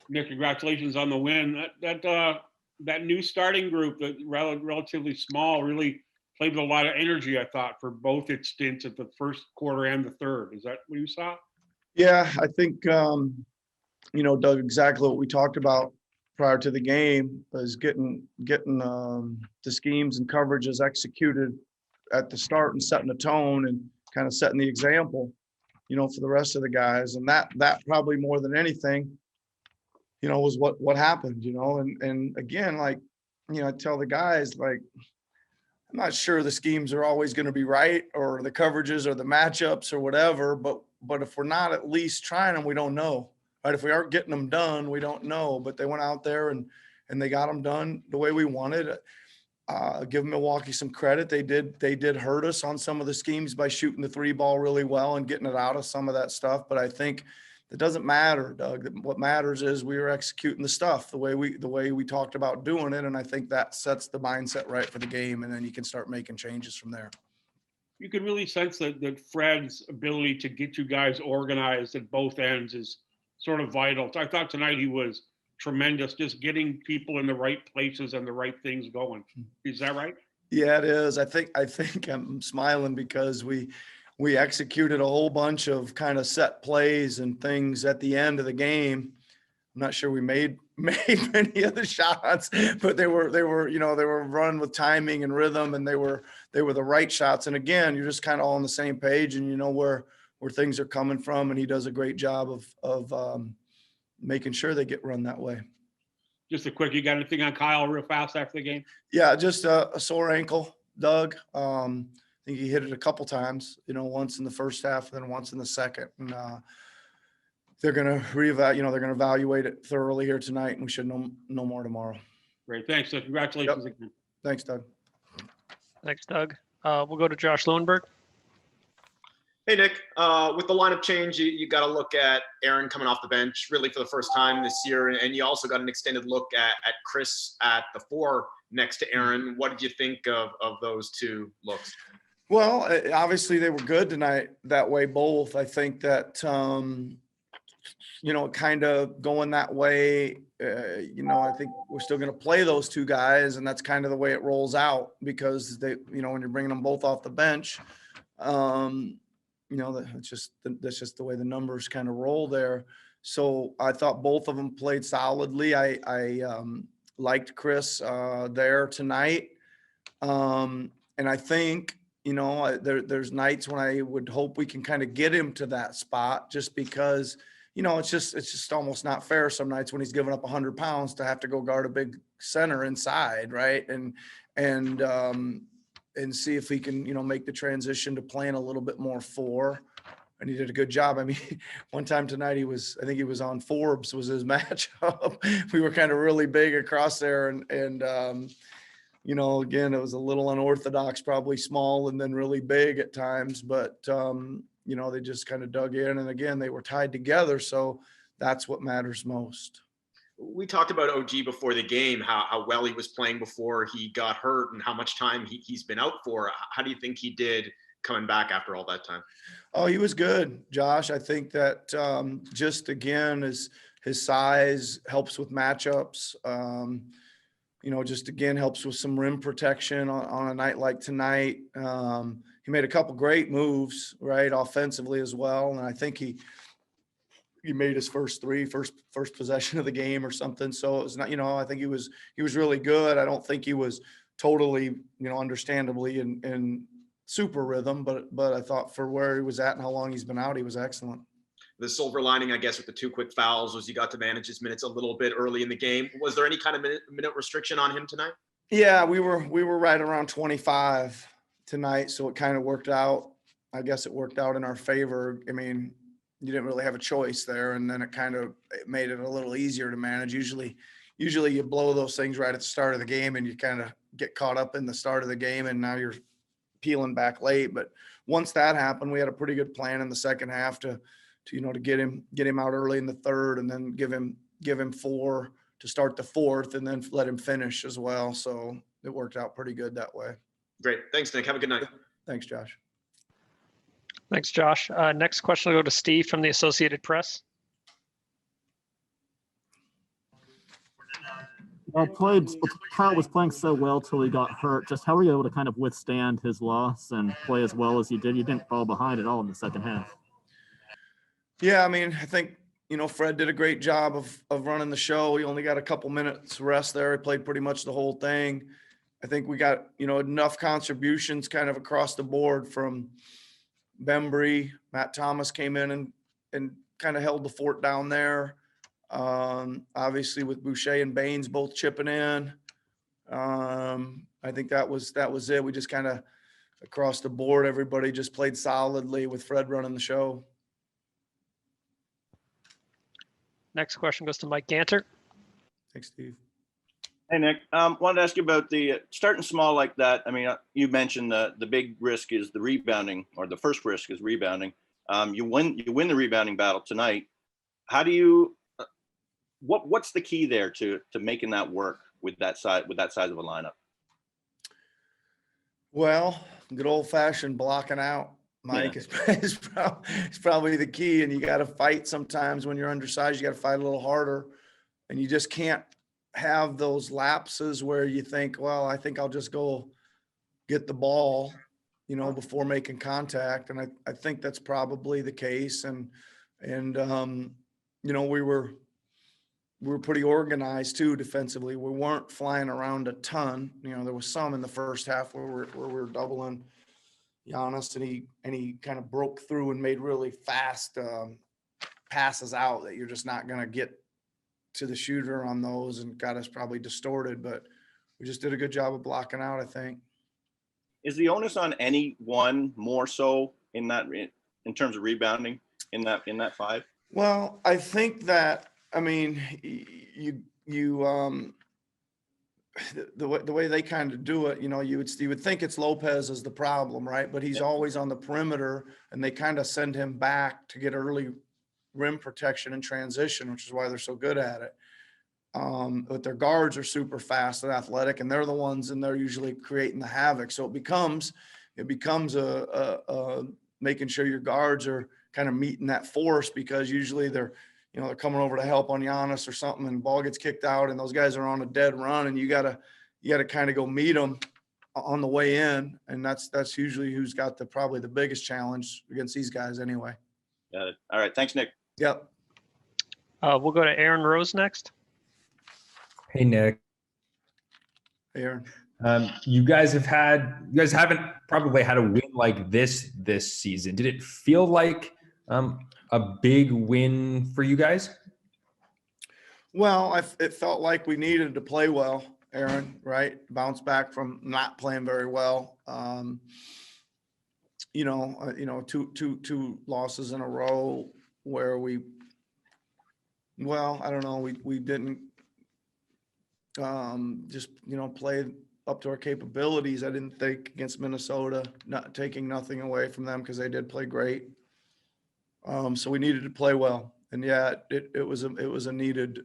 Nick, congratulations on the win. That new starting group, that relatively small, really played with a lot of energy, I thought, for both its stints at the first quarter and the third. Is that what you saw? Yeah, I think, Doug, exactly what we talked about prior to the game is getting the schemes and coverages executed at the start and setting the tone and kind of setting the example, for the rest of the guys. And that probably more than anything, was what happened, and again, like, I tell the guys, like, I'm not sure the schemes are always going to be right or the coverages or the matchups or whatever, but if we're not at least trying them, we don't know, right? If we aren't getting them done, we don't know. But they went out there and they got them done the way we wanted. Give Milwaukee some credit. They did hurt us on some of the schemes by shooting the three ball really well and getting it out of some of that stuff. But I think it doesn't matter, Doug. What matters is we were executing the stuff the way we talked about doing it, and I think that sets the mindset right for the game, and then you can start making changes from there. You could really sense that Fred's ability to get you guys organized at both ends is sort of vital. I thought tonight he was tremendous, just getting people in the right places and the right things going. Is that right? Yeah, it is. I think I'm smiling because we executed a whole bunch of kind of set plays and things at the end of the game. I'm not sure we made many of the shots, but they were run with timing and rhythm, and they were the right shots. And again, you're just kind of all on the same page, and you know where things are coming from. And he does a great job of making sure they get run that way. Just a quick, you got anything on Kyle real fast after the game? Yeah, just a sore ankle, Doug. I think he hit it a couple times, once in the first half, and then once in the second. And they're going to they're going to evaluate it thoroughly here tonight, and we should know more tomorrow. Great. Thanks. So congratulations again. Thanks, Doug. Thanks, Doug. We'll go to Josh Lowenberg. Hey, Nick, with the lineup change, you got to look at Aaron coming off the bench really for the first time this year. And you also got an extended look at Chris at the 4 next to Aaron. What did you think of those two looks? Well, obviously they were good tonight that way, both. I think that, kind of going that way, I think we're still going to play those two guys, and that's kind of the way it rolls out because they, when you're bringing them both off the bench, that's just the way the numbers kind of roll there. So I thought both of them played solidly. I liked Chris there tonight. And I think, there's nights when I would hope we can kind of get him to that spot just because, it's just almost not fair some nights when he's giving up 100 pounds to have to go guard a big center inside. Right. And see if he can, make the transition to playing a little bit more 4. And he did a good job. I mean, one time tonight I think he was on Forbes was his matchup. We were kind of really big across there. And again, it was a little unorthodox, probably small and then really big at times. But, they just kind of dug in. And again, they were tied together. So that's what matters most. We talked about OG before the game, how well he was playing before he got hurt and how much time he's been out for. How do you think he did coming back after all that time? Oh, he was good, Josh. I think that just, again, his size helps with matchups. Just, again, helps with some rim protection on a night like tonight. He made a couple great moves, right, offensively as well. And I think he made his first possession of the game or something. So it was not, I think he was really good. I don't think he was totally, understandably in super rhythm, but I thought for where he was at and how long he's been out, he was excellent. The silver lining, I guess, with the 2 quick fouls was you got to manage his minutes a little bit early in the game. Was there any kind of minute restriction on him tonight? Yeah, we were right around 25 tonight. So it kind of worked out. I guess it worked out in our favor. I mean, you didn't really have a choice there. And then it made it a little easier to manage. Usually you blow those things right at the start of the game and you kind of get caught up in the start of the game and now you're peeling back late. But once that happened, we had a pretty good plan in the second half to get him out early in the third and then give him 4 to start the fourth and then let him finish as well. So it worked out pretty good that way. Great. Thanks, Nick. Have a good night. Thanks, Josh. Thanks, Josh. Next question will go to Steve from the Associated Press. Kyle was playing so well till he got hurt. Just how were you able to kind of withstand his loss and play as well as you did? You didn't fall behind at all in the second half. Yeah, I mean, I think, Fred did a great job of running the show. He only got a couple minutes rest there. He played pretty much the whole thing. I think we got, enough contributions kind of across the board from Bembry. Matt Thomas came in and kind of held the fort down there. Obviously with Boucher and Baines both chipping in. I think that was it. We just kind of across the board, everybody just played solidly with Fred running the show. Next question goes to Mike Ganter. Thanks, Steve. Hey, Nick. Wanted to ask you about the starting small like that. I mean, you mentioned the big risk is the rebounding, or the first risk is rebounding. You win the rebounding battle tonight. How do you? What's the key there to making that work with that size of a lineup? Well, good old fashioned blocking out, Mike, is probably the key. And you got to fight sometimes when you're undersized. You got to fight a little harder, and you just can't have those lapses where you think, well, I think I'll just go get the ball, before making contact. And I think that's probably the case. And we were pretty organized too defensively. We weren't flying around a ton. There was some in the first half where we were doubling Giannis, and he kind of broke through and made really fast passes out that you're just not going to get to the shooter on those, and got us probably distorted. But we just did a good job of blocking out, I think. Is the onus on any one more so in terms of rebounding in that five? Well, I think that, I mean, the way they kind of do it, you would think it's Lopez is the problem, right? But he's always on the perimeter, and they kind of send him back to get early rim protection and transition, which is why they're so good at it. But their guards are super fast and athletic, and they're the ones, and they're usually creating the havoc. So it becomes a making sure your guards are kind of meeting that force, because usually they're coming over to help on Giannis or something, and ball gets kicked out, and those guys are on a dead run, and you gotta kind of go meet them on the way in, and that's usually who's got probably the biggest challenge against these guys anyway. Got it. All right, thanks, Nick. Yep. We'll go to Aaron Rose next. Hey, Nick. Hey, Aaron. You guys haven't probably had a win like this season. Did it feel like a big win for you guys? Well, it felt like we needed to play well, Aaron, right? Bounce back from not playing very well. Two losses in a row where I don't know, we didn't just play up to our capabilities. I didn't think against Minnesota, not taking nothing away from them because they did play great. So we needed to play well, and it was needed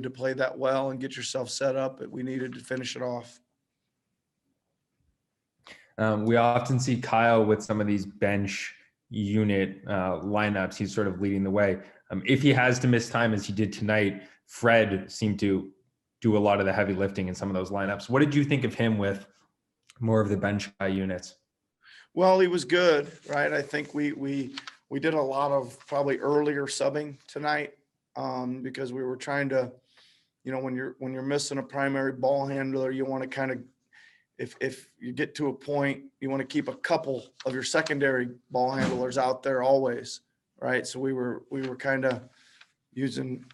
to play that well and get yourself set up. We needed to finish it off. We often see Kyle with some of these bench unit lineups. He's sort of leading the way. If he has to miss time as he did tonight, Fred seemed to do a lot of the heavy lifting in some of those lineups. What did you think of him with more of the bench guy units? Well, he was good, right? I think we did a lot of probably earlier subbing tonight because we were trying to, when you're missing a primary ball handler, you want to kind of, if you get to a point, you want to keep a couple of your secondary ball handlers out there always, right? So we were kind of using,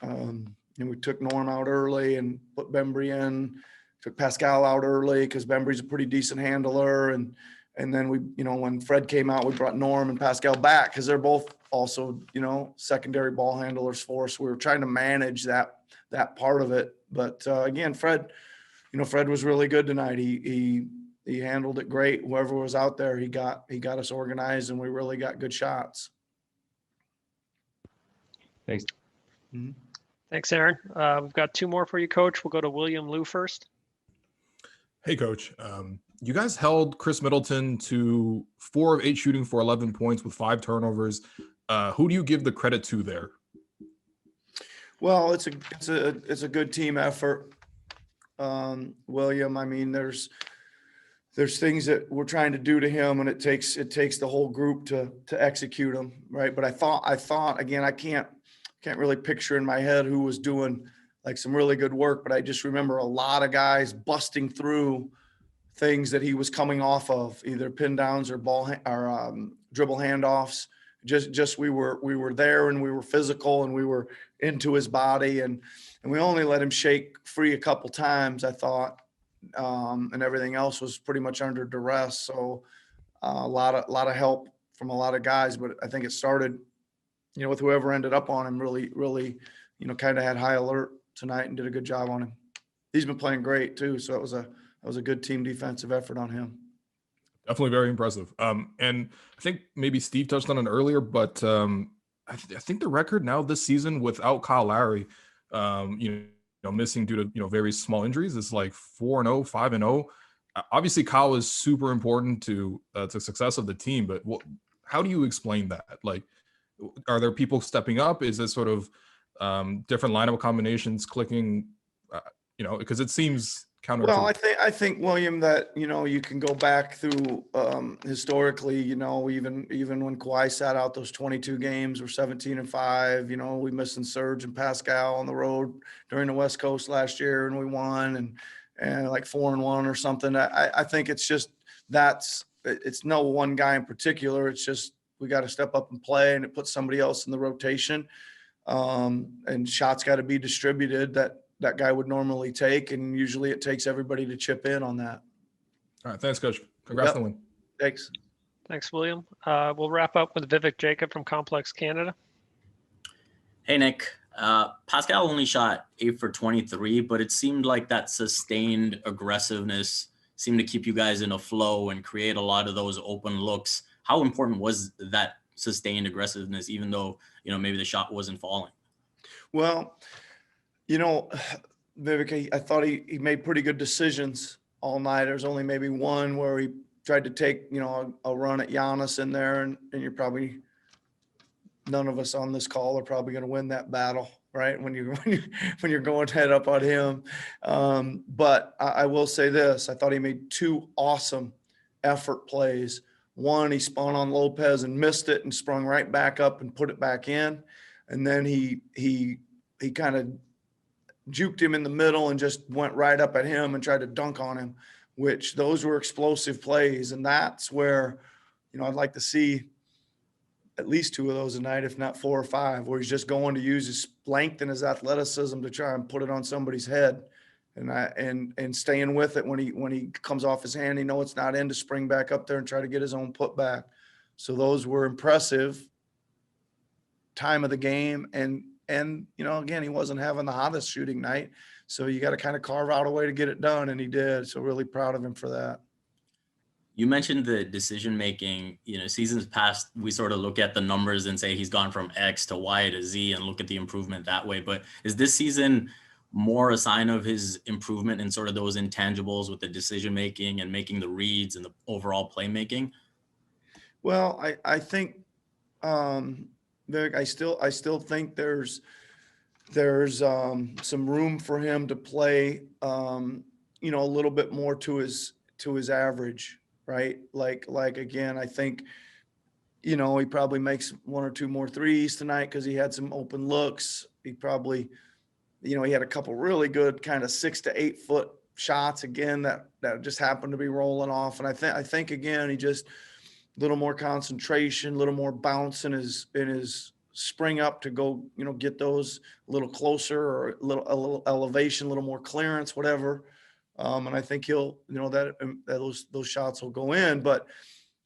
we took Norm out early and put Bembry in, took Pascal out early because Bembry's a pretty decent handler, and then we, when Fred came out, we brought Norm and Pascal back because they're both also, secondary ball handlers for us. We were trying to manage that part of it. But again, Fred was really good tonight. He handled it great. Whoever was out there, he got us organized, and we really got good shots. Thanks. Mm-hmm. Thanks, Aaron. We've got two more for you, Coach. We'll go to William Liu first. Hey, Coach. You guys held Chris Middleton to 4 of 8 shooting for 11 points with 5 turnovers. Who do you give the credit to there? Well, it's a good team effort. William. I mean, there's things that we're trying to do to him, and it takes the whole group to execute them, right? But I thought again, I can't really picture in my head who was doing like some really good work, but I just remember a lot of guys busting through things that he was coming off of, either pin downs or dribble handoffs. Just we were there, and we were physical, and we were into his body, and we only let him shake free a couple times, I thought. And everything else was pretty much under duress. So a lot of help from a lot of guys, but I think it started, with whoever ended up on him really, kind of had high alert tonight and did a good job on him. He's been playing great too. So it was a good team defensive effort on him. Definitely very impressive. And I think maybe Steve touched on it earlier, but I think the record now this season without Kyle Lowry, missing due to very small injuries, is like 4-0, 5-0. Obviously, Kyle is super important to success of the team, but how do you explain that? Like, are there people stepping up? Is this sort of different lineup combinations clicking? Because it seems counterintuitive. Well, I think William, that you can go back through historically, even when Kawhi sat out those 22 games, we're 17-5. We missing Serge and Pascal on the road during the West Coast last year, and we won and like 4-1 or something. I think it's just it's no one guy in particular. It's just we got to step up and play, and it puts somebody else in the rotation, and shots got to be distributed that guy would normally take, and usually it takes everybody to chip in on that. All right, thanks, Coach. Congrats on the win. Thanks. Thanks, William. We'll wrap up with Vivek Jacob from Complex Canada. Hey, Nick. Pascal only shot 8 for 23, but it seemed like that sustained aggressiveness seemed to keep you guys in a flow and create a lot of those open looks. How important was that sustained aggressiveness, even though, maybe the shot wasn't falling? Well, Vivek, I thought he made pretty good decisions all night. There's only maybe one where he tried to take, a run at Giannis in there, and you're probably, none of us on this call are probably going to win that battle, right? When you're going head up on him. But I will say this, I thought he made 2 awesome effort plays. One, he spun on Lopez and missed it and sprung right back up and put it back in. And then he kind of juked him in the middle and just went right up at him and tried to dunk on him, which those were explosive plays. And that's where, I'd like to see at least 2 of those tonight, if not 4 or 5, where he's just going to use his length and his athleticism to try and put it on somebody's head, and staying with it when he comes off his hand, it's not in, to spring back up there and try to get his own putback. So those were impressive time of the game. And again, he wasn't having the hottest shooting night, so you got to kind of carve out a way to get it done, and he did. So really proud of him for that. You mentioned the decision making. Seasons past, we sort of look at the numbers and say he's gone from X to Y to Z and look at the improvement that way. But is this season more a sign of his improvement in sort of those intangibles with the decision making and making the reads and the overall playmaking? Well, I think, Vic, I still think there's some room for him to play, a little bit more to his average, right? Like again, I think, he probably makes 1 or 2 more threes tonight because he had some open looks. He probably, he had a couple really good kind of 6 to 8 foot shots again that just happened to be rolling off. And I think again, he just a little more concentration, a little more bounce in his spring up to go, get those a little closer, or a little elevation, a little more clearance, whatever. And I think he'll, that those shots will go in. But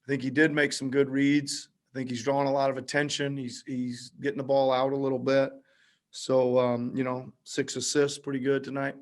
I think he did make some good reads. I think he's drawing a lot of attention. He's getting the ball out a little bit. So, 6 assists, pretty good tonight.